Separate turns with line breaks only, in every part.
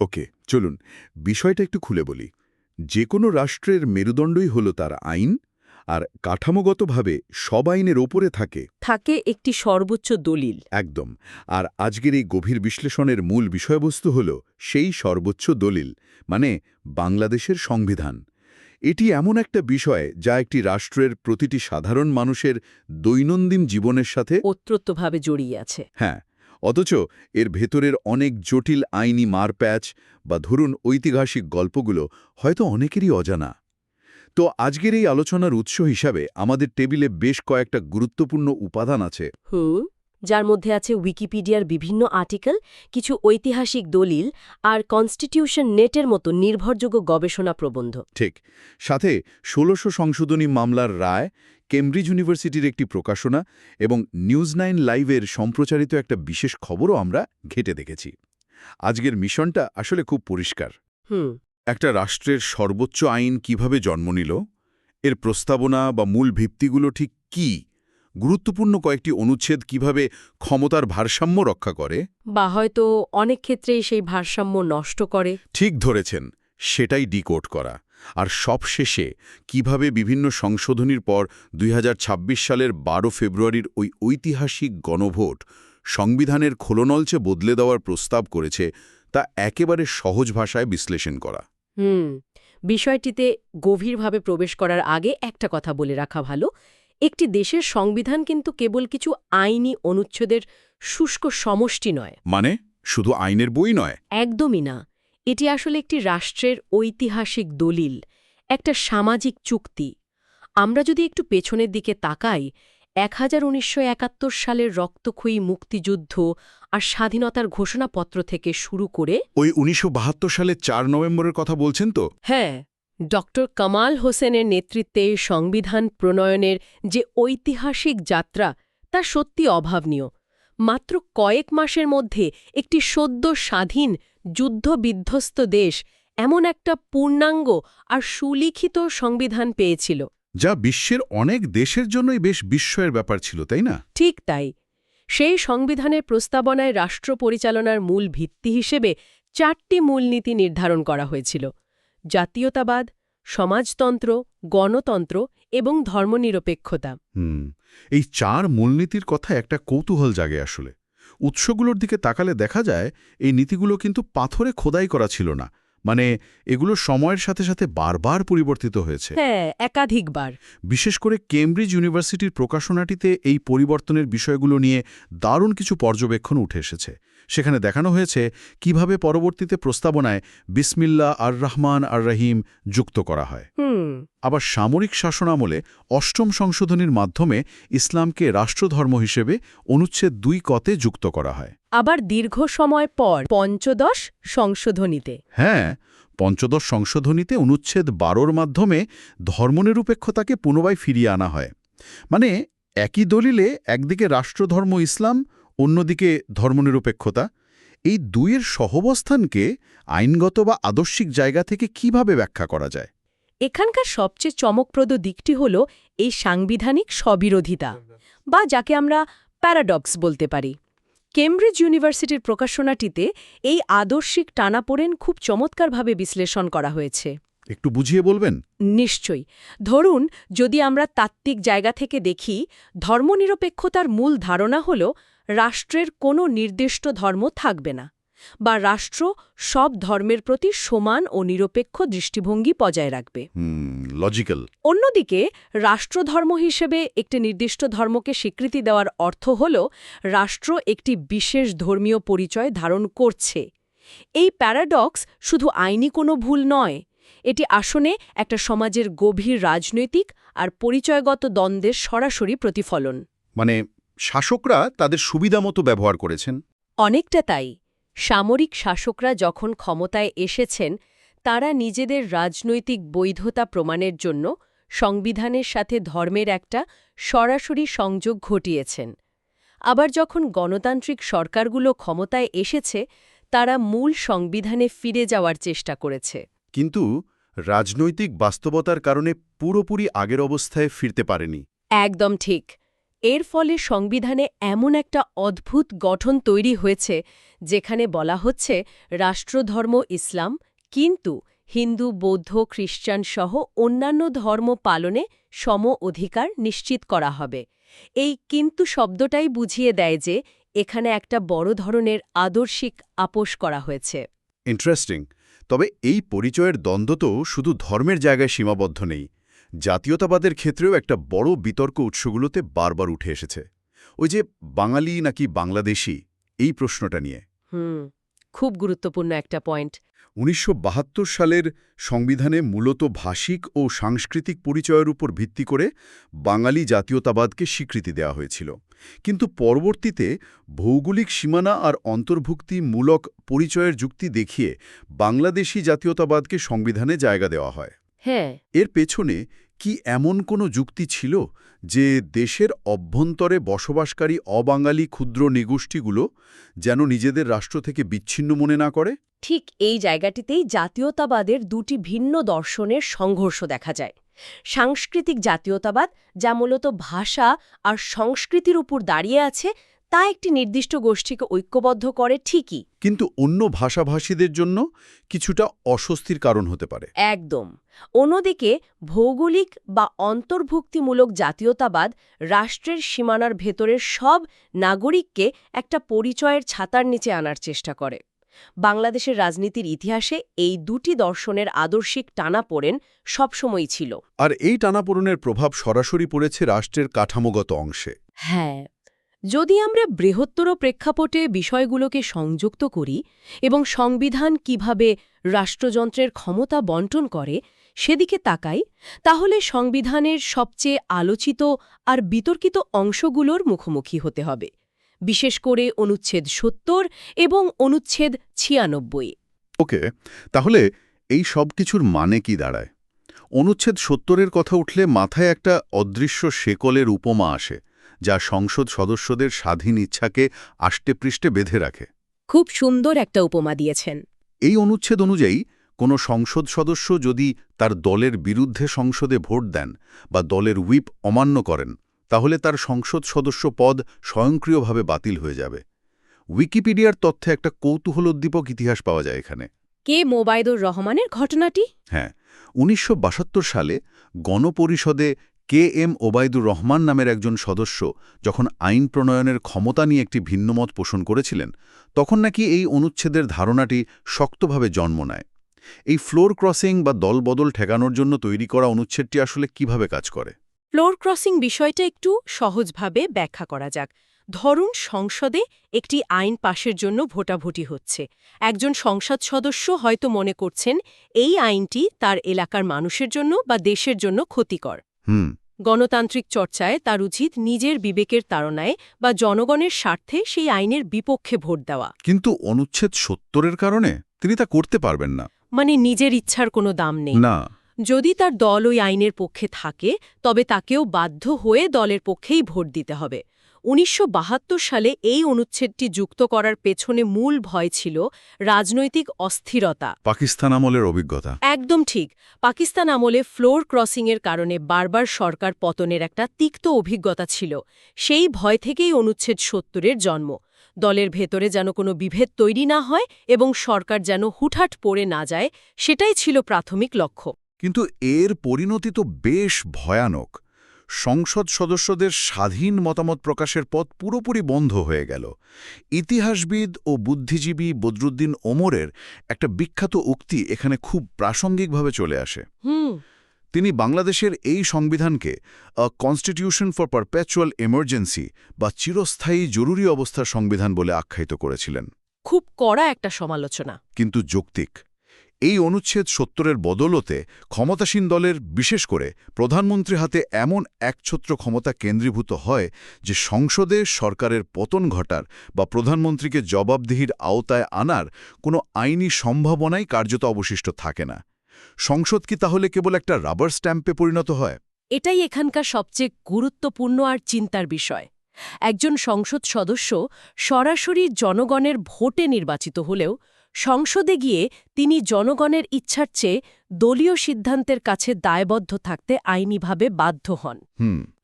ওকে, চলুন বিষয়টা একটু খুলে বলি। যে কোনো রাষ্ট্রের মেরুদণ্ডই হলো তার আইন, আর কাঠামোগতভাবে সব আইনের ওপরে থাকে
থাকে একটি সর্বোচ্চ দলিল।
একদম। আর আজকের এই গভীর বিশ্লেষণের মূল বিষয়বস্তু হল সেই সর্বোচ্চ দলিল, মানে বাংলাদেশের সংবিধান। এটি এমন একটা বিষয় যা একটি রাষ্ট্রের প্রতিটি সাধারণ মানুষের দৈনন্দিন জীবনের সাথে
ওতপ্রোতভাবে জড়িয়ে আছে।
হ্যাঁ, অথচ এর ভেতরের অনেক জটিল আইনি মারপ্যাচ বা ধরুন ঐতিহাসিক গল্পগুলো হয়তো অনেকেরই অজানা। তো আজকের এই আলোচনার উৎস হিসাবে আমাদের টেবিলে বেশ কয়েকটা গুরুত্বপূর্ণ উপাদান আছে।
যার মধ্যে আছে উইকিপিডিয়ার বিভিন্ন আর্টিকেল, কিছু ঐতিহাসিক দলিল আর কনস্টিটিউশন নেটের মতো নির্ভরযোগ্য গবেষণা প্রবন্ধ।
ঠিক, সাথে ১৬০০ সংশোধনী মামলার রায়, কেমব্রিজ ইউনিভার্সিটির একটি প্রকাশনা এবং নিউজ9 লাইভের সম্প্রচারিত একটা বিশেষ খবরও আমরা ঘেঁটে দেখেছি। আজকের মিশনটা আসলে খুব পরিষ্কার। একটা রাষ্ট্রের সর্বোচ্চ আইন কিভাবে জন্ম নিল, এর প্রস্তাবনা বা মূল ভিত্তিগুলো ঠিক কী, গুরুত্বপূর্ণ কয়েকটি অনুচ্ছেদ কিভাবে ক্ষমতার ভারসাম্য রক্ষা করে,
বা হয়তো অনেক ক্ষেত্রেই সেই ভারসাম্য নষ্ট করে।
ঠিক ধরেছেন, সেটাই ডিকোড করা। আর সবশেষে কিভাবে বিভিন্ন সংশোধনীর পর ২০২৬ সালের ১২ ফেব্রুয়ারির ওই ঐতিহাসিক গণভোট সংবিধানের খোলনলচে বদলে দেওয়ার প্রস্তাব করেছে, তা একেবারে সহজ ভাষায় বিশ্লেষণ করা।
বিষয়টিতে গভীরভাবে প্রবেশ করার আগে একটা কথা বলে রাখা ভালো। একটি দেশের সংবিধান কিন্তু কেবল কিছু আইনি অনুচ্ছেদের শুষ্ক সমষ্টি নয়।
মানে শুধু আইনের বই নয়?
একদমই না। এটি আসলে একটি রাষ্ট্রের ঐতিহাসিক দলিল, একটা সামাজিক চুক্তি। আমরা যদি একটু পেছনের দিকে তাকাই, ১৯৭১ সালের রক্তক্ষয়ী মুক্তিযুদ্ধ আর স্বাধীনতার ঘোষণাপত্র থেকে শুরু করে
ওই ১৯৭২ সালের ৪ নভেম্বরের কথা বলছেন তো?
হ্যাঁ, ডক্টর কামাল হোসেনের নেতৃত্বে সংবিধান প্রণয়নের যে ঐতিহাসিক যাত্রা, তা সত্যি অভাবনীয়। মাত্র কয়েক মাসের মধ্যে একটি সদ্য স্বাধীন, যুদ্ধবিধ্বস্ত দেশ এমন একটা পূর্ণাঙ্গ আর সুলিখিত সংবিধান পেয়েছিল,
যা বিশ্বের অনেক দেশের জন্যই বেশ বিস্ময়ের ব্যাপার ছিল, তাই না?
ঠিক তাই। সেই সংবিধানের প্রস্তাবনায় রাষ্ট্র পরিচালনার মূল ভিত্তি হিসেবে ৪টি মূলনীতি নির্ধারণ করা হয়েছিল: জাতীয়তাবাদ, সমাজতন্ত্র, গণতন্ত্র এবং ধর্মনিরপেক্ষতা।
এই ৪ মূলনীতির কথা একটা কৌতূহল জাগে আসলে। উৎসগুলোর দিকে তাকালে দেখা যায় এই নীতিগুলো কিন্তু পাথরে খোদাই করা ছিল না, মানে এগুলো সময়ের সাথে সাথে বারবার পরিবর্তিত হয়েছে।
হ্যাঁ, একাধিকবার।
বিশেষ করে কেমব্রিজ ইউনিভার্সিটির প্রকাশনাটিতে এই পরিবর্তনের বিষয়গুলো নিয়ে দারুণ কিছু পর্যবেক্ষণ উঠে এসেছে। সেখানে দেখানো হয়েছে কিভাবে পরবর্তীতে প্রস্তাবনায় বিসমিল্লাহ আর রহমান আর রহিম যুক্ত করা হয়। আবার সামরিক শাসনামলে ৮ম সংশোধনীর মাধ্যমে ইসলামকে রাষ্ট্রধর্ম হিসেবে অনুচ্ছেদ ২ কতে যুক্ত করা হয়।
আবার দীর্ঘ সময় পর পঞ্চদশ সংশোধনীতে
হ্যাঁ, পঞ্চদশ সংশোধনীতে অনুচ্ছেদ ১২র মাধ্যমে ধর্মনিরপেক্ষতাকে পুনরায় ফিরিয়ে আনা হয়। মানে একই দলিলে একদিকে রাষ্ট্রধর্ম ইসলাম, অন্যদিকে ধর্মনিরপেক্ষতা। এই দুইয়ের সহাবস্থানকে আইনগত বা আদর্শিক জায়গা থেকে কিভাবে ব্যাখ্যা করা যায়?
এখানকার সবচেয়ে চমকপ্রদ দিকটি হল এই সাংবিধানিক স্ববিরোধিতা, বা যাকে আমরা প্যারাডক্স বলতে পারি। কেমব্রিজ ইউনিভার্সিটির প্রকাশনাটিতে এই আদর্শিক টানাপোড়েন খুব চমৎকারভাবে বিশ্লেষণ করা হয়েছে।
একটু বুঝিয়ে বলবেন?
নিশ্চয়ই। ধরুন, যদি আমরা তাত্ত্বিক জায়গা থেকে দেখি, ধর্মনিরপেক্ষতার মূল ধারণা হল রাষ্ট্রের কোনো নির্দিষ্ট ধর্ম থাকবে না, বা রাষ্ট্র সব ধর্মের প্রতি সমান ও নিরপেক্ষ দৃষ্টিভঙ্গি বজায় রাখবে।
লজিক্যাল।
অন্যদিকে রাষ্ট্রধর্ম হিসেবে একটি নির্দিষ্ট ধর্মকে স্বীকৃতি দেওয়ার অর্থ হল রাষ্ট্র একটি বিশেষ ধর্মীয় পরিচয় ধারণ করছে। এই প্যারাডক্স শুধু আইনি কোনো ভুল নয়, এটি আসলে একটা সমাজের গভীর রাজনৈতিক আর পরিচয়গত দ্বন্দ্বের সরাসরি প্রতিফলন।
মানে শাসকরা তাদের সুবিধা মতো ব্যবহার করেছেন।
অনেকটা তাই। সামরিক শাসকরা যখন ক্ষমতায় এসেছেন, তারা নিজেদের রাজনৈতিক বৈধতা প্রমাণের জন্য সংবিধানের সাথে ধর্মের একটা সরাসরি সংযোগ ঘটিয়েছেন। আবার যখন গণতান্ত্রিক সরকারগুলো ক্ষমতায় এসেছে, তারা মূল সংবিধানে ফিরে যাওয়ার চেষ্টা করেছে।
কিন্তু রাজনৈতিক বাস্তবতার কারণে পুরোপুরি আগের অবস্থায় ফিরতে পারেনি।
একদম ঠিক। এর ফলে সংবিধানে এমন একটা অদ্ভুত গঠন তৈরি হয়েছে যেখানে বলা হচ্ছে রাষ্ট্রধর্ম ইসলাম, কিন্তু হিন্দু, বৌদ্ধ, খ্রিস্টান সহ অন্যান্য ধর্ম পালনে সম অধিকার নিশ্চিত করা হবে। এই কিন্তু শব্দটাই বুঝিয়ে দেয় যে এখানে একটা বড় ধরনের আদর্শিক আপোস করা হয়েছে।
ইন্টারেস্টিং। তবে এই পরিচয়ের দ্বন্দ্ব তো শুধু ধর্মের জায়গায় সীমাবদ্ধ নেই। জাতীয়তাবাদের ক্ষেত্রেও একটা বড় বিতর্ক উৎসগুলোতে বারবার উঠে এসেছে। ওই যে বাঙালি নাকি বাংলাদেশি, এই প্রশ্নটা নিয়ে।
খুব গুরুত্বপূর্ণ একটা পয়েন্ট।
১৯৭২ সালের সংবিধানে মূলত ভাষিক ও সাংস্কৃতিক পরিচয়ের উপর ভিত্তি করে বাঙালি জাতীয়তাবাদকে স্বীকৃতি দেওয়া হয়েছিল। কিন্তু পরবর্তীতে ভৌগোলিক সীমানা আর অন্তর্ভুক্তিমূলক পরিচয়ের যুক্তি দেখিয়ে বাংলাদেশি জাতীয়তাবাদকে সংবিধানে জায়গা দেওয়া হয়।
হ্যাঁ,
এর পেছনে কি এমন কোনো যুক্তি ছিল যে দেশের অভ্যন্তরে বসবাসকারী অবাঙালি ক্ষুদ্র নিগোষ্ঠীগুলো যেন নিজেদের রাষ্ট্র থেকে বিচ্ছিন্ন মনে না করে?
ঠিক এই জায়গাটিতেই জাতীয়তাবাদের দুটি ভিন্ন দর্শনের সংঘর্ষ দেখা যায়। সাংস্কৃতিক জাতীয়তাবাদ, যা মূলত ভাষা আর সংস্কৃতির উপর দাঁড়িয়ে আছে, তা একটি নির্দিষ্ট গোষ্ঠীকে ঐক্যবদ্ধ করে ঠিকই,
কিন্তু অন্য ভাষাভাষীদের জন্য কিছুটা অস্বস্তির কারণ হতে পারে।
একদম। অন্যদিকে ভৌগোলিক বা অন্তর্ভুক্তিমূলক জাতীয়তাবাদ রাষ্ট্রের সীমানার ভেতরের সব নাগরিককে একটা পরিচয়ের ছাতার নিচে আনার চেষ্টা করে। বাংলাদেশের রাজনীতির ইতিহাসে এই দুটি দর্শনের আদর্শিক টানাপোড়েন সবসময়ই ছিল।
আর এই টানাপোড়েনের প্রভাব সরাসরি পড়েছে রাষ্ট্রের কাঠামোগত অংশে।
হ্যাঁ, যদি আমরা বৃহত্তর প্রেক্ষাপটে বিষয়গুলোকে সংযুক্ত করি এবং সংবিধান কিভাবে রাষ্ট্রযন্ত্রের ক্ষমতা বণ্টন করে সেদিকে তাকাই, তাহলে সংবিধানের সবচেয়ে আলোচিত আর বিতর্কিত অংশগুলোর মুখোমুখি হতে হবে, বিশেষ করে অনুচ্ছেদ ৭০ এবং অনুচ্ছেদ ৯৬।
ওকে, তাহলে এই সব কিছুর মানে কি দাঁড়ায়? অনুচ্ছেদ ৭০-এর কথা উঠলে মাথায় একটা অদৃশ্য শেকলের উপমা আসে, যা সংসদ সদস্যদের স্বাধীন ইচ্ছাকে আষ্টেপৃষ্ঠে বেঁধে রাখে।
খুব সুন্দর একটা উপমা দিয়েছেন।
এই অনুচ্ছেদ অনুযায়ী কোনো সংসদ সদস্য যদি তার দলের বিরুদ্ধে সংসদে ভোট দেন বা দলের হুইপ অমান্য করেন, তাহলে তার সংসদ সদস্য পদ স্বয়ংক্রিয়ভাবে বাতিল হয়ে যাবে। উইকিপিডিয়ার তথ্যে একটা কৌতূহলোদ্দীপক ইতিহাস পাওয়া যায় এখানে।
কে মোবাইদুর রহমানের ঘটনাটি?
হ্যাঁ, ১৯৭২ সালে গণপরিষদে কে.এম. ওবায়দুর রহমান নামের একজন সদস্য যখন আইন প্রণয়নের ক্ষমতা নিয়ে একটি ভিন্নমত পোষণ করেছিলেন, তখন নাকি এই অনুচ্ছেদের ধারণাটি শক্তভাবে জন্ম নেয়। এই ফ্লোর ক্রসিং বা দলবদল ঠেকানোর জন্য তৈরি করা অনুচ্ছেদটি আসলে কিভাবে কাজ করে?
ফ্লোর ক্রসিং বিষয়টা একটু সহজভাবে ব্যাখ্যা করা যাক। ধরুন, সংসদে একটি আইন পাশের জন্য ভোটাভুটি হচ্ছে। একজন সংসদ সদস্য হয়তো মনে করছেন এই আইনটি তার এলাকার মানুষের জন্য বা দেশের জন্য ক্ষতিকর। গণতান্ত্রিক চর্চায় তার উচিত নিজের বিবেকের তাড়নায় বা জনগণের স্বার্থে সেই আইনের বিপক্ষে ভোট দেওয়া।
কিন্তু অনুচ্ছেদ ৭০-এর কারণে তিনি তা করতে পারবেন না।
মানে নিজের ইচ্ছার কোনো দাম নেই।
না।
যদি তার দল ওই আইনের পক্ষে থাকে, তবে তাকেও বাধ্য হয়ে দলের পক্ষেই ভোট দিতে হবে। ১৯৭২ সালে এই অনুচ্ছেদটি যুক্ত করার পেছনে মূল ভয় ছিল রাজনৈতিক অস্থিরতা।
পাকিস্তান আমলের অভিজ্ঞতা।
একদম ঠিক। পাকিস্তান আমলে ফ্লোর ক্রসিংয়ের কারণে বারবার সরকার পতনের একটা তিক্ত অভিজ্ঞতা ছিল। সেই ভয় থেকেই অনুচ্ছেদ ৭০-এর জন্ম। দলের ভেতরে যেন কোনো বিভেদ তৈরি না হয় এবং সরকার যেন হুটহাট পড়ে না যায়, সেটাই ছিল প্রাথমিক লক্ষ্য।
কিন্তু এর পরিণতি তো বেশ ভয়ানক। সংসদ সদস্যদের স্বাধীন মতামত প্রকাশের পথ পুরোপুরি বন্ধ হয়ে গেল। ইতিহাসবিদ ও বুদ্ধিজীবী বদরুদ্দিন ওমরের একটা বিখ্যাত উক্তি এখানে খুব প্রাসঙ্গিকভাবে চলে আসে। তিনি বাংলাদেশের এই সংবিধানকে আ কনস্টিটিউশন ফর পারপেচুয়াল এমার্জেন্সি বা চিরস্থায়ী জরুরি অবস্থার সংবিধান বলে আখ্যায়িত করেছিলেন।
খুব কড়া একটা সমালোচনা,
কিন্তু যৌক্তিক। এই অনুচ্ছেদ ৭০-এর বদলতে ক্ষমতাসীন দলের, বিশেষ করে প্রধানমন্ত্রী হাতে এমন একছত্র ক্ষমতা কেন্দ্রীভূত হয় যে সংসদে সরকারের পতন ঘটার বা প্রধানমন্ত্রীকে জবাবদিহির আওতায় আনার কোনো আইনি সম্ভাবনাই কার্যত অবশিষ্ট থাকে না। সংসদ কি তাহলে কেবল একটা রাবার স্ট্যাম্পে পরিণত হয়?
এটাই এখানকার সবচেয়ে গুরুত্বপূর্ণ আর চিন্তার বিষয়। একজন সংসদ সদস্য সরাসরি জনগণের ভোটে নির্বাচিত হলেও সংসদে গিয়ে তিনি জনগণের ইচ্ছার চেয়ে দলীয় সিদ্ধান্তের কাছে দায়বদ্ধ থাকতে আইনিভাবে বাধ্য হন।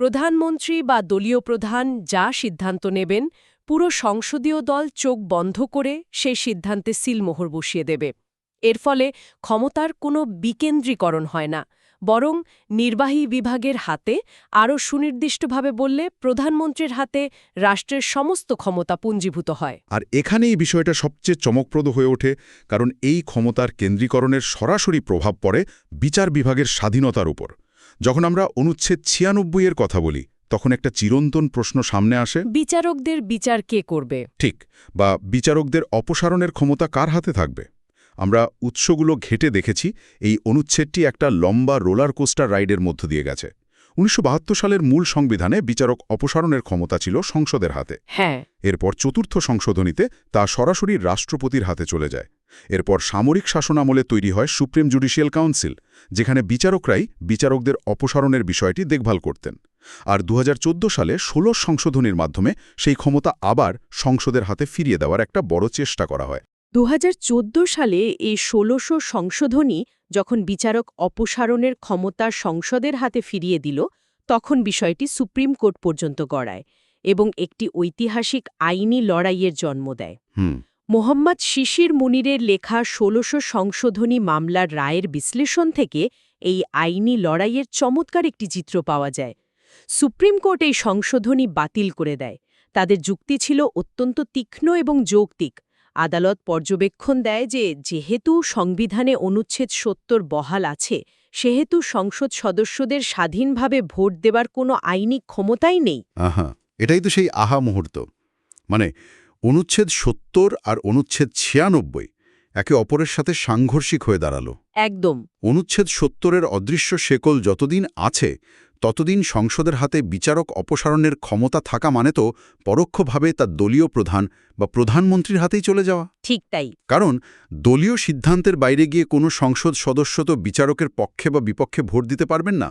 প্রধানমন্ত্রী বা দলীয় প্রধান যা সিদ্ধান্ত নেবেন, পুরো সংসদীয় দল চোখ বন্ধ করে সেই সিদ্ধান্তে সিলমোহর বসিয়ে দেবে। এর ফলে ক্ষমতার কোনো বিকেন্দ্রীকরণ হয় না, বরং নির্বাহী বিভাগের হাতে, আরও সুনির্দিষ্টভাবে বললে প্রধানমন্ত্রীর হাতে রাষ্ট্রের সমস্ত ক্ষমতা পুঞ্জীভূত হয়।
আর এখানেই এই বিষয়টা সবচেয়ে চমকপ্রদ হয়ে ওঠে, কারণ এই ক্ষমতার কেন্দ্রীকরণের সরাসরি প্রভাব পড়ে বিচার বিভাগের স্বাধীনতার উপর। যখন আমরা অনুচ্ছেদ ৯৬ এর কথা বলি, তখন একটা চিরন্তন প্রশ্ন সামনে আসে,
বিচারকদের বিচার কে করবে?
ঠিক, বা বিচারকদের অপসারণের ক্ষমতা কার হাতে থাকবে? আমরা উৎসগুলো ঘেঁটে দেখেছি এই অনুচ্ছেদটি একটা লম্বা রোলার কোস্টার রাইডের মধ্য দিয়ে গেছে। ১৯৭২ সালের মূল সংবিধানে বিচারক অপসারণের ক্ষমতা ছিল সংসদের হাতে।
হ্যাঁ।
এরপর চতুর্থ সংশোধনীতে তা সরাসরি রাষ্ট্রপতির হাতে চলে যায়। এরপর সামরিক শাসনামলে তৈরি হয় সুপ্রিম জুডিশিয়াল কাউন্সিল, যেখানে বিচারকরাই বিচারকদের অপসারণের বিষয়টি দেখভাল করতেন। আর ২০১৪ সালে ১৬ সংশোধনীর মাধ্যমে সেই ক্ষমতা আবার সংসদের হাতে ফিরিয়ে দেওয়ার একটা বড় চেষ্টা করা হয়।
২০১৪ সালে এই ১৬০০ সংশোধনী যখন বিচারক অপসারণের ক্ষমতা সংসদের হাতে ফিরিয়ে দিল, তখন বিষয়টি সুপ্রিম কোর্ট পর্যন্ত গড়ায় এবং একটি ঐতিহাসিক আইনি লড়াইয়ের জন্ম দেয়। মোহাম্মদ শিশির মুনিরের লেখা ১৬০০ সংশোধনী মামলার রায়ের বিশ্লেষণ থেকে এই আইনি লড়াইয়ের চমৎকার একটি চিত্র পাওয়া যায়। সুপ্রিম কোর্ট এই সংশোধনী বাতিল করে দেয়। তাদের যুক্তি ছিল অত্যন্ত তীক্ষ্ণ এবং যৌক্তিক। আদালত পর্যবেক্ষণ দেয় যে যেহেতু সংবিধানে অনুচ্ছেদ ৭০ বহাল আছে, সেহেতু সংসদ সদস্যদের স্বাধীনভাবে ভোট দেবার কোনো আইনি ক্ষমতাই নেই।
আহা, এটাই তো সেই আহা মুহূর্ত। মানে অনুচ্ছেদ ৭০ আর অনুচ্ছেদ ৯৬ একে অপরের সাথে সাংঘর্ষিক হয়ে দাঁড়ালো।
একদম।
অনুচ্ছেদ ৭০-এর অদৃশ্য শেকল যতদিন আছে, ততদিন সংসদের হাতে বিচারক অপসারণের ক্ষমতা থাকা মানে তো পরোক্ষভাবে তার দলীয় প্রধান বা প্রধানমন্ত্রীর হাতেই চলে যাওয়া।
ঠিক তাই।
কারণ দলীয় সিদ্ধান্তের বাইরে গিয়ে কোনো সংসদ সদস্য তো বিচারকের পক্ষে বা বিপক্ষে ভোট দিতে পারবেন না।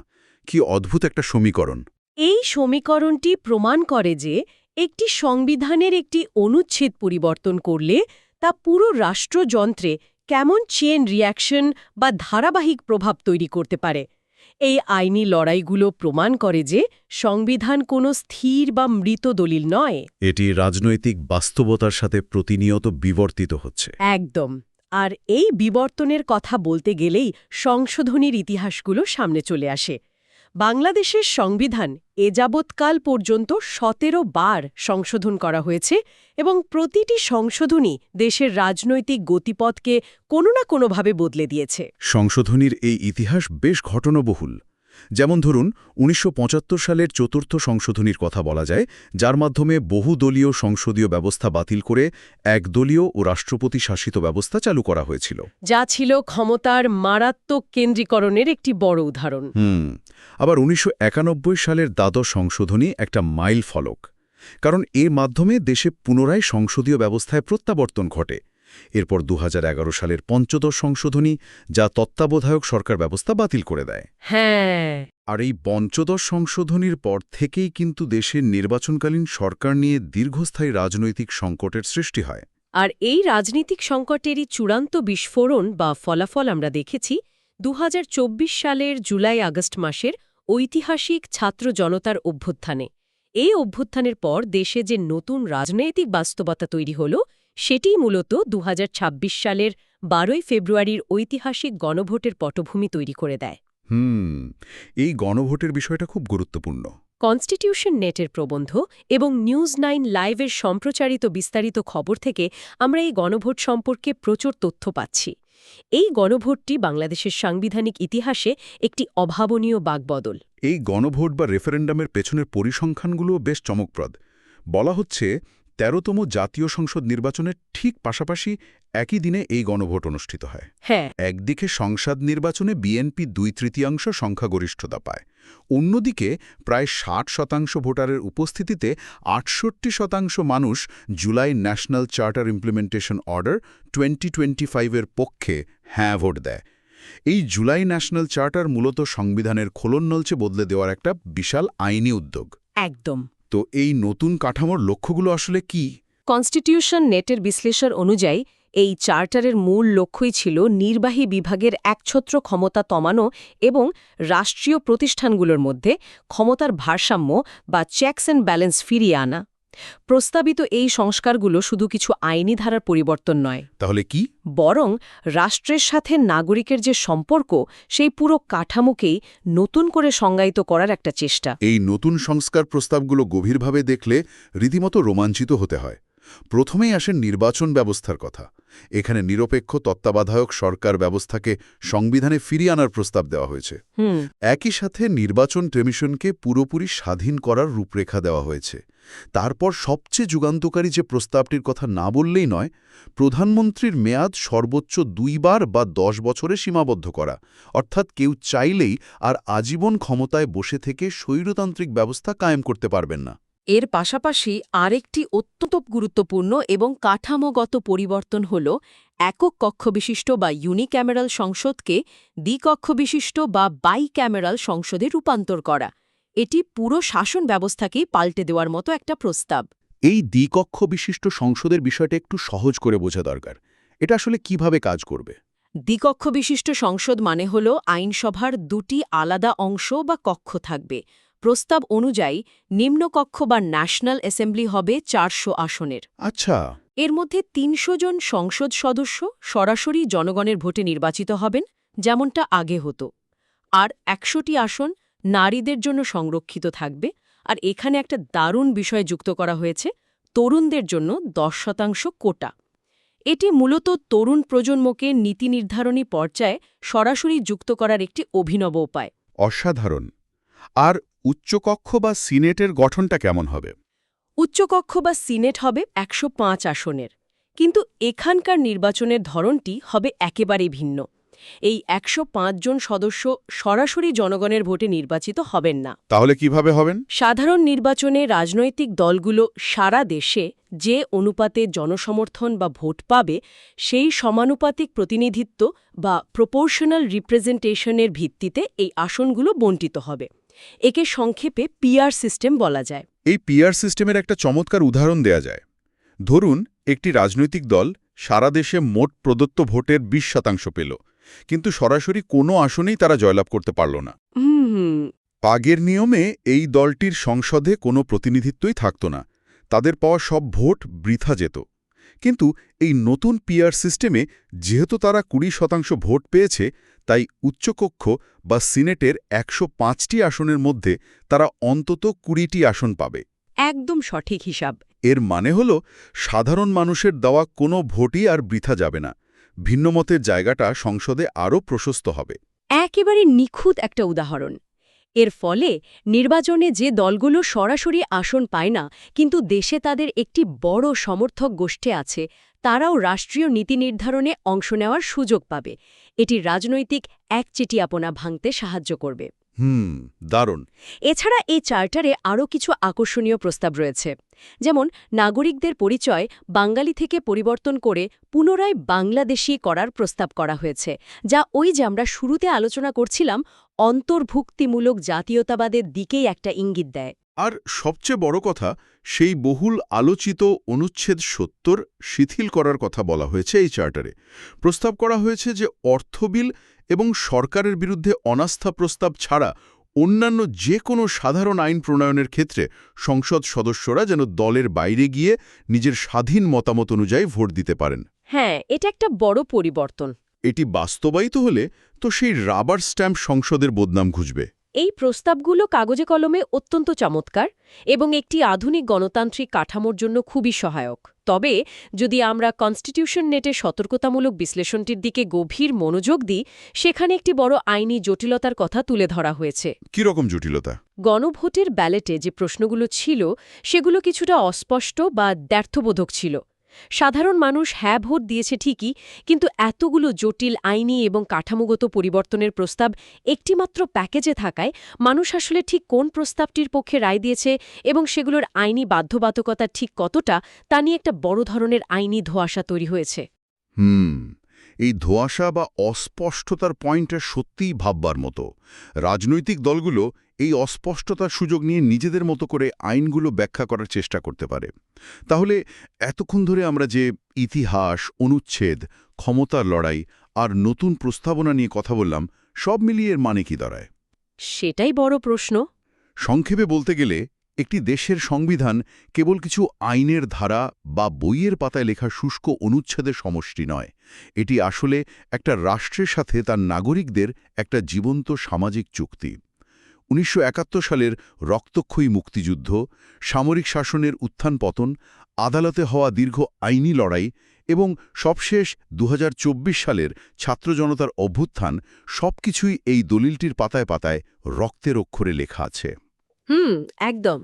কি অদ্ভুত একটা সমীকরণ!
এই সমীকরণটি প্রমাণ করে যে একটি সংবিধানের একটি অনুচ্ছেদ পরিবর্তন করলে তা পুরো রাষ্ট্রযন্ত্রে কেমন চেইন রিঅ্যাকশন বা ধারাবাহিক প্রভাব তৈরি করতে পারে। এই আইনি লড়াইগুলো প্রমাণ করে যে সংবিধান কোনো স্থির বা মৃত দলিল নয়।
এটি রাজনৈতিক বাস্তবতার সাথে প্রতিনিয়ত বিবর্তিত হচ্ছে।
একদম। আর এই বিবর্তনের কথা বলতে গেলেই সংশোধনীর ইতিহাসগুলো সামনে চলে আসে। বাংলাদেশের সংবিধান এ যাবৎকাল পর্যন্ত ১৭ বার সংশোধন করা হয়েছে এবং প্রতিটি সংশোধনী দেশের রাজনৈতিক গতিপথকে কোনো না কোনোভাবে বদলে দিয়েছে।
সংশোধনীর এই ইতিহাস বেশ ঘটনাবহুল। যেমন ধরুন ১৯৭৫ সালের চতুর্থ সংশোধনীর কথা বলা যায়, যার মাধ্যমে বহুদলীয় সংসদীয় ব্যবস্থা বাতিল করে একদলীয় ও রাষ্ট্রপতি শাসিত ব্যবস্থা চালু করা হয়েছিল,
যা ছিল ক্ষমতার মারাত্মক কেন্দ্রীকরণের একটি বড় উদাহরণ।
আবার ১৯৯১ সালের দ্বাদশ সংশোধনী একটা মাইল ফলক, কারণ এর মাধ্যমে দেশে পুনরায় সংসদীয় ব্যবস্থায় প্রত্যাবর্তন ঘটে। এরপর ২০১১ সালের পঞ্চদশ সংশোধনী, যা তত্ত্বাবধায়ক সরকার ব্যবস্থা বাতিল করে দেয়।
হ্যাঁ।
আর এই পঞ্চদশ সংশোধনীর পর থেকেই কিন্তু দেশের নির্বাচনকালীন সরকার নিয়ে দীর্ঘস্থায়ী রাজনৈতিক সংকটের সৃষ্টি হয়।
আর এই রাজনৈতিক সংকটেরই চূড়ান্ত বিস্ফোরণ বা ফলাফল আমরা দেখেছি ২০২৪ সালের জুলাই-আগস্ট মাসের ঐতিহাসিক ছাত্র জনতার অভ্যুত্থানে। এই অভ্যুত্থানের পর দেশে যে নতুন রাজনৈতিক বাস্তবতা তৈরি হল, সেটিই মূলত ২০২৬ সালের ১২ই ফেব্রুয়ারির ঐতিহাসিক গণভোটের পটভূমি তৈরি করে দেয়।
এই গণভোটের বিষয়টা খুব গুরুত্বপূর্ণ।
কনস্টিটিউশন নেটের প্রবন্ধ এবং নিউজ9 লাইভের সম্প্রচারিত বিস্তারিত খবর থেকে আমরা এই গণভোট সম্পর্কে প্রচুর তথ্য পাচ্ছি। এই গণভোটটি বাংলাদেশের সাংবিধানিক ইতিহাসে একটি অভাবনীয় বাকবদল।
এই গণভোট বা রেফারেন্ডামের পেছনের পরিসংখ্যানগুলো বেশ চমকপ্রদ। বলা হচ্ছে ১৩তম জাতীয় সংসদ নির্বাচনের ঠিক পাশাপাশি একই দিনে এই গণভোট অনুষ্ঠিত হয়।
হ্যাঁ।
একদিকে সংসদ নির্বাচনে বিএনপি ২/৩ সংখ্যাগরিষ্ঠতা পায়, অন্যদিকে প্রায় ৬০% ভোটারের উপস্থিতিতে ৬৮% মানুষ July national charter implementation order 2025-এর পক্ষে হ্যাঁ ভোট দেয়। এই জুলাই ন্যাশনাল চার্টার মূলত সংবিধানের খোলনলচে বদলে দেওয়ার একটা বিশাল আইনি উদ্যোগ।
একদম।
তো এই নতুন কাঠামোর লক্ষ্যগুলো আসলে কি?
কনস্টিটিউশন নেটের বিশ্লেষণ অনুযায়ী এই চার্টারের মূল লক্ষ্যই ছিল নির্বাহী বিভাগের একছত্র ক্ষমতা কমানো এবং রাষ্ট্রীয় প্রতিষ্ঠানগুলোর মধ্যে ক্ষমতার ভারসাম্য বা চেকস অ্যান্ড ব্যালেন্স ফিরিয়ে আনা। প্রস্তাবিত এই সংস্কারগুলো শুধু কিছু আইনি ধারার পরিবর্তন নয়,
তাহলে কি?
বরং রাষ্ট্রের সাথে নাগরিকের যে সম্পর্ক সেই পুরো কাঠামোকেই নতুন করে সংজ্ঞায়িত করার একটা চেষ্টা।
এই নতুন সংস্কার প্রস্তাবগুলো গভীরভাবে দেখলে রীতিমতো রোমাঞ্চিত হতে হয়। প্রথমেই আসেন নির্বাচন ব্যবস্থার কথা। এখানে নিরপেক্ষ তত্ত্বাবধায়ক সরকার ব্যবস্থাকে সংবিধানে ফিরিয়ে আনার প্রস্তাব দেওয়া হয়েছে। একই সাথে নির্বাচন কমিশনকে পুরোপুরি স্বাধীন করার রূপরেখা দেওয়া হয়েছে। তারপর সবচেয়ে যুগান্তকারী যে প্রস্তাবটির কথা না বললেই নয়, প্রধানমন্ত্রীর মেয়াদ সর্বোচ্চ 2 বার বা 10 বছরে সীমাবদ্ধ করা, অর্থাৎ কেউ চাইলেই আর আজীবন ক্ষমতায় বসে থেকে স্বৈরতান্ত্রিক ব্যবস্থা কায়েম করতে পারবেন না।
এর পাশাপাশি আরেকটি অত্যন্ত গুরুত্বপূর্ণ এবং কাঠামোগত পরিবর্তন হল একক কক্ষবিশিষ্ট বা ইউনিক্যামেরাল সংসদকে দ্বিকক্ষবিশিষ্ট বা বাইক্যামেরাল সংসদে রূপান্তর করা। এটি পুরো শাসন ব্যবস্থাকেই পাল্টে দেওয়ার মতো একটা প্রস্তাব।
এই দ্বিকক্ষ বিশিষ্ট সংসদের বিষয়টা একটু সহজ করে বোঝা দরকার। এটা আসলে কিভাবে কাজ করবে?
দ্বিকক্ষবিশিষ্ট সংসদ মানে হল আইনসভার দুটি আলাদা অংশ বা কক্ষ থাকবে। প্রস্তাব অনুযায়ী নিম্নকক্ষ বা ন্যাশনাল অ্যাসেম্বলি হবে 400 আসনের।
আচ্ছা।
এর মধ্যে 300 জন সংসদ সদস্য সরাসরি জনগণের ভোটে নির্বাচিত হবেন, যেমনটা আগে হতো। আর 100টি আসন নারীদের জন্য সংরক্ষিত থাকবে। আর এখানে একটা দারুণ বিষয় যুক্ত করা হয়েছে, তরুণদের জন্য 10% কোটা। এটি মূলত তরুণ প্রজন্মকে নীতি নির্ধারণী পর্যায়ে সরাসরি যুক্ত করার একটি অভিনব উপায়।
অসাধারণ। আর উচ্চকক্ষ বা সিনেটের গঠনটা কেমন হবে?
উচ্চকক্ষ বা সিনেট হবে 105 আসনের, কিন্তু এখানকার নির্বাচনের ধরনটি হবে একেবারেই ভিন্ন। এই 105 জন সদস্য সরাসরি জনগণের ভোটে নির্বাচিত হবেন না।
তাহলে কিভাবে হবেন?
সাধারণ নির্বাচনে রাজনৈতিক দলগুলো সারা দেশে যে অনুপাতে জনসমর্থন বা ভোট পাবে সেই সমানুপাতিক প্রতিনিধিত্ব বা প্রপোর্শনাল রিপ্রেজেন্টেশনের ভিত্তিতে এই আসনগুলো বণ্টিত হবে। একে সংক্ষেপে পিআর সিস্টেম বলা যায়।
এই পিআর সিস্টেমের একটা চমৎকার উদাহরণ দেয়া যায়। ধরুন, একটি রাজনৈতিক দল সারা দেশে মোট প্রদত্ত ভোটের 20% পেল, কিন্তু সরাসরি কোনো আসনেই তারা জয়লাভ করতে পারল না। আগের নিয়মে এই দলটির সংসদে কোনো প্রতিনিধিত্বই থাকত না, তাদের পাওয়া সব ভোট বৃথা যেত। কিন্তু এই নতুন পিআর সিস্টেমে যেহেতু তারা 20% ভোট পেয়েছে, তাই উচ্চকক্ষ বা সিনেটের 105টি আসনের মধ্যে তারা অন্তত 20টি আসন পাবে।
একদম সঠিক হিসাব।
এর মানে হল সাধারণ মানুষের দেওয়া কোনো ভোটই আর বৃথা যাবে না। ভিন্নমতের জায়গাটা সংসদে আরও প্রশস্ত হবে।
একেবারে নিখুঁত একটা উদাহরণ। এর ফলে নির্বাচনে যে দলগুলো সরাসরি আসন পায় না কিন্তু দেশে তাদের একটি বড় সমর্থক গোষ্ঠী আছে, তারাও রাষ্ট্রীয় নীতি নির্ধারণে অংশ নেওয়ার সুযোগ পাবে। এটি রাজনৈতিক একচেটিয়াপনা ভাঙতে সাহায্য করবে।
দারুণ।
এছাড়া এই চার্টারে আরও কিছু আকর্ষণীয় প্রস্তাব রয়েছে, যেমন নাগরিকদের পরিচয় বাঙালি থেকে পরিবর্তন করে পুনরায় বাংলাদেশী করার প্রস্তাব করা হয়েছে, যা ওই যে আমরা শুরুতে আলোচনা করছিলাম অন্তর্ভুক্তিমূলক জাতীয়তাবাদের দিকেই একটা ইঙ্গিত দেয়।
আর সবচেয়ে বড় কথা, সেই বহুল আলোচিত অনুচ্ছেদ 70 শিথিল করার কথা বলা হয়েছে এই চার্টারে। প্রস্তাব করা হয়েছে যে অর্থ বিল এবং সরকারের বিরুদ্ধে অনাস্থা প্রস্তাব ছাড়া অন্যান্য যে কোনো সাধারণ আইন প্রণয়নের ক্ষেত্রে সংসদ সদস্যরা যেন দলের বাইরে গিয়ে নিজের স্বাধীন মতামত অনুযায়ী ভোট দিতে পারেন।
হ্যাঁ, এটা একটা বড় পরিবর্তন।
এটি বাস্তবায়িত হলে তো সেই রাবার স্ট্যাম্প সংসদের বদনাম ঘুচবে।
এই প্রস্তাবগুলো কাগজে কলমে অত্যন্ত চমৎকার এবং একটি আধুনিক গণতান্ত্রিক কাঠামোর জন্য খুবই সহায়ক। তবে যদি আমরা কনস্টিটিউশন নেটের সতর্কতামূলক বিশ্লেষণটির দিকে গভীর মনোযোগ দিই, সেখানে একটি বড় আইনি জটিলতার কথা তুলে ধরা হয়েছে।
কী রকম জটিলতা?
গণভোটের ব্যালটে যে প্রশ্নগুলো ছিল সেগুলো কিছুটা অস্পষ্ট বা দ্ব্যর্থবোধক ছিল। সাধারণ মানুষ হ্যাঁ ভোট দিয়েছে ঠিকই, কিন্তু এতগুলো জটিল আইনি এবং কাঠামোগত পরিবর্তনের প্রস্তাব একটিমাত্র প্যাকেজে থাকায় মানুষ আসলে ঠিক কোন প্রস্তাবটির পক্ষে রায় দিয়েছে এবং সেগুলোর আইনি বাধ্যবাধকতা ঠিক কতটা তা নিয়ে একটা বড় ধরনের আইনি ধোঁয়াশা তৈরি হয়েছে।
এই ধোঁয়াশা বা অস্পষ্টতার পয়েন্টটা সত্যিই ভাববার মতো। রাজনৈতিক দলগুলো এই অস্পষ্টতার সুযোগ নিয়ে নিজেদের মতো করে আইনগুলো ব্যাখ্যা করার চেষ্টা করতে পারে। তাহলে এতক্ষণ ধরে আমরা যে ইতিহাস, অনুচ্ছেদ, ক্ষমতার লড়াই আর নতুন প্রস্তাবনা নিয়ে কথা বললাম, সব মিলিয়ে এর মানে কি দাঁড়ায়?
সেটাই বড় প্রশ্ন।
সংক্ষেপে বলতে গেলে একটি দেশের সংবিধান কেবল কিছু আইনের ধারা বা বইয়ের পাতায় লেখা শুষ্ক অনুচ্ছেদের সমষ্টি নয়। এটি আসলে একটা রাষ্ট্রের সাথে তার নাগরিকদের একটা জীবন্ত সামাজিক চুক্তি। ১৯৭১ সালের রক্তক্ষয়ী মুক্তিযুদ্ধ, সামরিক শাসনের উত্থান-পতন, আদালতে হওয়া দীর্ঘ আইনি লড়াই এবং সবশেষ ২০২৪ সালের ছাত্র জনতার অভ্যুত্থান, সবকিছুই এই দলিলটির পাতায় পাতায় রক্তের অক্ষরে লেখা আছে।
একদম।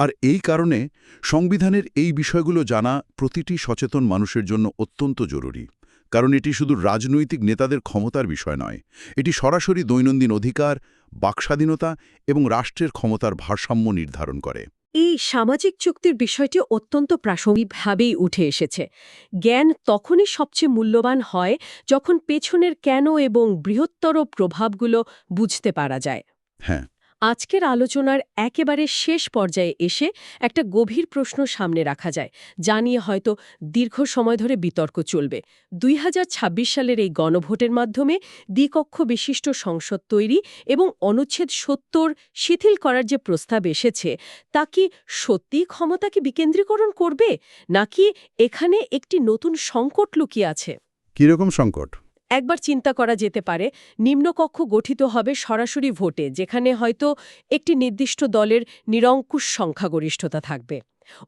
আর এই কারণে সংবিধানের এই বিষয়গুলো জানা প্রতিটি সচেতন মানুষের জন্য অত্যন্ত জরুরি। কারণ এটি শুধু রাজনৈতিক নেতাদের ক্ষমতার বিষয় নয়, এটি সরাসরি দৈনন্দিন অধিকার, বাকস্বাধীনতা এবং রাষ্ট্রের ক্ষমতার ভারসাম্য নির্ধারণ করে।
এই সামাজিক চুক্তির বিষয়টি অত্যন্ত প্রাসঙ্গিকভাবেই উঠে এসেছে। জ্ঞান তখনই সবচেয়ে মূল্যবান হয় যখন পেছনের কেন এবং বৃহত্তর প্রভাবগুলো বুঝতে পারা যায়।
হ্যাঁ,
আজকের আলোচনার একেবারে শেষ পর্যায়ে এসে একটা গভীর প্রশ্ন সামনে রাখা যায়, যা নিয়ে হয়তো দীর্ঘ সময় ধরে বিতর্ক চলবে। ২০২৬ সালের এই গণভোটের মাধ্যমে দ্বিকক্ষ বিশিষ্ট সংসদ তৈরি এবং অনুচ্ছেদ ৭০ শিথিল করার যে প্রস্তাব এসেছে, তা কি সত্যিই ক্ষমতাকে বিকেন্দ্রীকরণ করবে, নাকি এখানে একটি নতুন সংকট লুকিয়ে আছে?
কীরকম সংকট?
একবার চিন্তা করা যেতে পারে, নিম্নকক্ষ গঠিত হবে সরাসরি ভোটে, যেখানে হয়তো একটি নির্দিষ্ট দলের নিরঙ্কুশ সংখ্যাগরিষ্ঠতা থাকবে।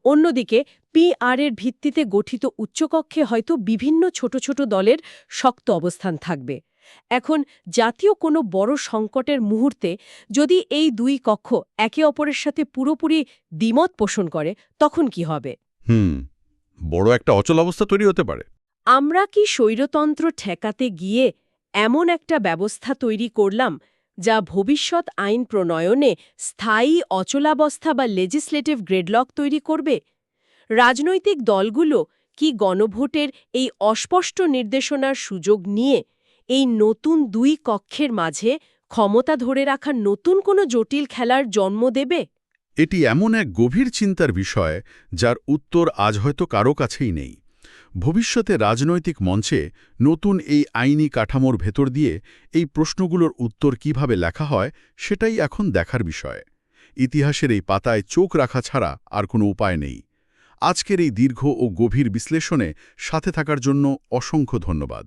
অন্যদিকে পিআর এর ভিত্তিতে গঠিত উচ্চকক্ষে হয়তো বিভিন্ন ছোট ছোট দলের শক্ত অবস্থান থাকবে। এখন জাতীয় কোনো বড় সংকটের মুহূর্তে যদি এই দুই কক্ষ একে অপরের সাথে পুরোপুরি দ্বিমত পোষণ করে, তখন কি হবে?
বড় একটা অচল অবস্থা তৈরি হতে পারে।
আমরা কি স্বৈরতন্ত্র ঠেকাতে গিয়ে এমন একটা ব্যবস্থা তৈরি করলাম যা ভবিষ্যৎ আইন প্রণয়নে স্থায়ী অচলাবস্থা বা লেজিসলেটিভ গ্রেডলক তৈরি করবে? রাজনৈতিক দলগুলো কি গণভোটের এই অস্পষ্ট নির্দেশনার সুযোগ নিয়ে এই নতুন দুই কক্ষের মাঝে ক্ষমতা ধরে রাখার নতুন কোনো জটিল খেলার জন্ম দেবে?
এটি এমন এক গভীর চিন্তার বিষয় যার উত্তর আজ হয়তো কারো কাছেই নেই। ভবিষ্যতে রাজনৈতিক মঞ্চে নতুন এই আইনি কাঠামোর ভেতর দিয়ে এই প্রশ্নগুলোর উত্তর কিভাবে লেখা হয়, সেটাই এখন দেখার বিষয়। ইতিহাসের এই পাতায় চোখ রাখা ছাড়া আর কোনো উপায় নেই। আজকের এই দীর্ঘ ও গভীর বিশ্লেষণে সাথে থাকার জন্য অসংখ্য ধন্যবাদ।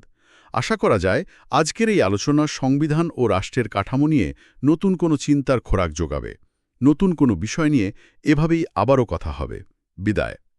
আশা করা যায় আজকের এই আলোচনা সংবিধান ও রাষ্ট্রের কাঠামো নিয়ে নতুন কোনো চিন্তার খোরাক যোগাবে। নতুন কোনো বিষয় নিয়ে এভাবেই আবারও কথা হবে। বিদায়।